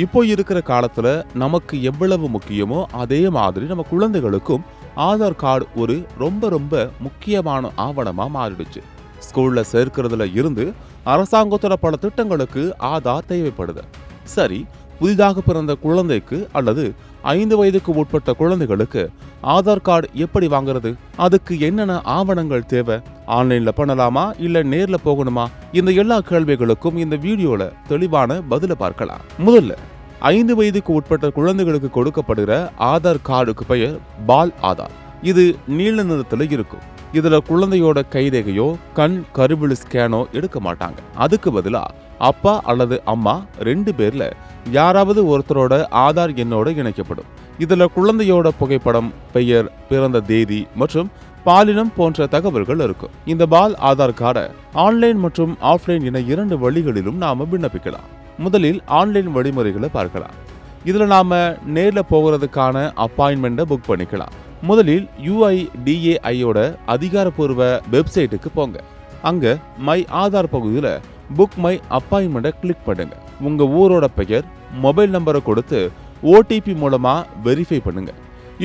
இப்போ இருக்கிற காலத்துல நமக்கு எவ்வளவு முக்கியமோ அதே மாதிரி நம்ம குழந்தைகளுக்கும் ஆதார் கார்டு ஒரு ரொம்ப ரொம்ப முக்கியமான ஆவணமா மாறிடுச்சு. ஸ்கூல்ல சேர்க்கிறதுல இருந்து அரசாங்கத்தோட பல திட்டங்களுக்கு ஆதார் தேவைப்படுது. சரி, புதிதாக பிறந்த குழந்தைக்கு அல்லது 5 வயதுக்கு உட்பட்ட குழந்தைகளுக்கு ஆதார் கார்டு எப்படி வாங்குறது? அதுக்கு என்னென்ன ஆவணங்கள் தேவை? ஆன்லைன்ல பண்ணலாமா இல்ல நேர்ல போகணுமா? இந்த எல்லா கேள்விகளுக்கும் இந்த வீடியோல தெளிவான பதில பார்க்கலாம். முதல்ல 5 வயதுக்கு உட்பட்ட குழந்தைகளுக்கு கொடுக்கப்படுகிற ஆதார் கார்டுக்கு பெயர் பால் ஆதார். இது நீல நிறத்துல இருக்கும். இதுல குழந்தையோட கைரேகையோ கண் கருவிழி ஸ்கேனோ எடுக்க மாட்டாங்க. அதுக்கு பதிலா அப்பா அல்லது அம்மா 2 பேர்ல யாராவது ஒருத்தரோட ஆதார் எண்ணோட இணைக்கப்படும். இதுல குழந்தையோட புகைப்படம், பெயர், பிறந்த தேதி மற்றும் பாலினம் போன்ற தகவல்கள் இருக்கும். இந்த பால் ஆதார் கார்டை ஆன்லைன் மற்றும் ஆஃப்லைன் என 2 வழிகளிலும் நாம விண்ணப்பிக்கலாம். முதலில் ஆன்லைன் வழிமுறைகளை பார்க்கலாம். இதுல நாம நேர்ல போகிறதுக்கான அப்பாயின்மெண்ட்டை புக் பண்ணிக்கலாம். முதலில் UIDAIயோட அதிகாரப்பூர்வ வெப்சைட்டுக்கு போங்க. அங்க மை ஆதார் பகுதியில புக் மை அப்பாயின்மெண்ட்டை கிளிக் பண்ணுங்க. உங்க ஊரோட பெயர், மொபைல் நம்பரை கொடுத்து OTP மூலமா வெரிஃபை பண்ணுங்க.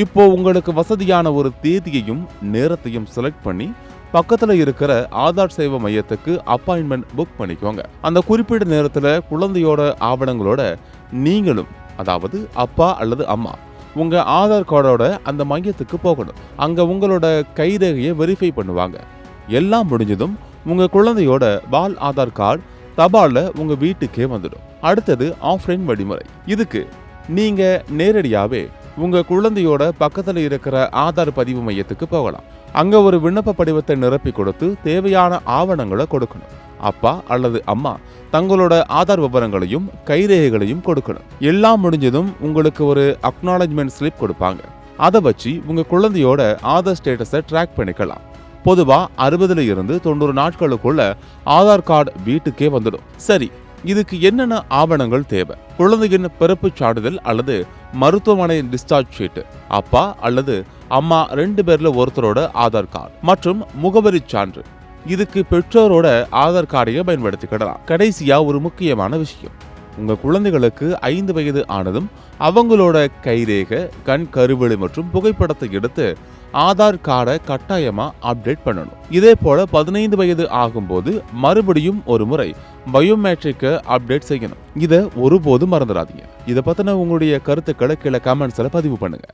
இப்போ உங்களுக்கு வசதியான ஒரு தேதியையும் நேரத்தையும் செலக்ட் பண்ணி பக்கத்துல இருக்கிற ஆதார் சேவை மையத்துக்கு அப்பாயின்மெண்ட் புக் பண்ணிக்கோங்க. அந்த குறிப்பிட்ட நேரத்துல குழந்தையோட ஆவணங்களோட நீங்களும், அதாவது அப்பா அல்லது அம்மா, உங்க ஆதார் கார்டோட அந்த மையத்துக்கு போகணும். அங்க உங்களோட கைரேகையை வெரிஃபை பண்ணுவாங்க. எல்லாம் முடிஞ்சதும் உங்க குழந்தையோட பால் ஆதார் கார்டு தபால்ல உங்க வீட்டுக்கே வந்துடும். அடுத்தது ஆஃப்லைன் வழிமுறை. இதுக்கு நீங்க நேரடியாவே உங்க குழந்தையோட பக்கத்துல இருக்கிற ஆதார் பதிவு மையத்துக்கு போகலாம். அங்க ஒரு விண்ணப்ப படிவத்தை நிரப்பி கொடுத்து தேவையான ஆவணங்களை கொடுக்கணும். அப்பா அல்லது அம்மா தங்களோட ஆதார் விவரங்களையும் கைரேகைகளையும் கொடுக்கணும். எல்லாம் முடிஞ்சதும் உங்களுக்கு ஒரு அக்னாலஜ்மெண்ட் ஸ்லிப் கொடுப்பாங்க. அதை வச்சு உங்க குழந்தையோட ஆதார் ஸ்டேட்டஸை ட்ராக் பண்ணிக்கலாம். பொதுவா 60 இருந்து 90 நாட்களுக்குள்ள ஆதார் கார்டு வீட்டுக்கே வந்துடும். சரி, இதுக்கு என்னென்ன ஆவணங்கள் தேவை? குழந்தையின் பிறப்பு சான்றிதழ் அல்லது மருத்துவமனை டிஸ்சார்ஜ் ஷீட், அப்பா அல்லது அம்மா 2 பேர்ல ஒருத்தரோட ஆதார் கார்டு மற்றும் முகவரி சான்று. இதுக்கு பெற்றோரோட ஆதார் கார்டையை பயன்படுத்திக்கிடலாம். கடைசியா ஒரு முக்கியமான விஷயம், உங்க குழந்தைகளுக்கு 5 வயது ஆனதும் அவங்களோட கைரேகை, கண் கருவிழி மற்றும் புகைப்படத்தை எடுத்து ஆதார் கார்டை கட்டாயமா அப்டேட் பண்ணணும். இதே போல 15 வயது ஆகும்போது மறுபடியும் ஒரு முறை பயோமெட்ரிக்கை அப்டேட் செய்யணும். இதை ஒருபோதும் மறந்துடாதீங்க. இதை பத்தின உங்களுடைய கருத்துக்களை கீழே கமெண்ட்ஸ்ல பதிவு பண்ணுங்க.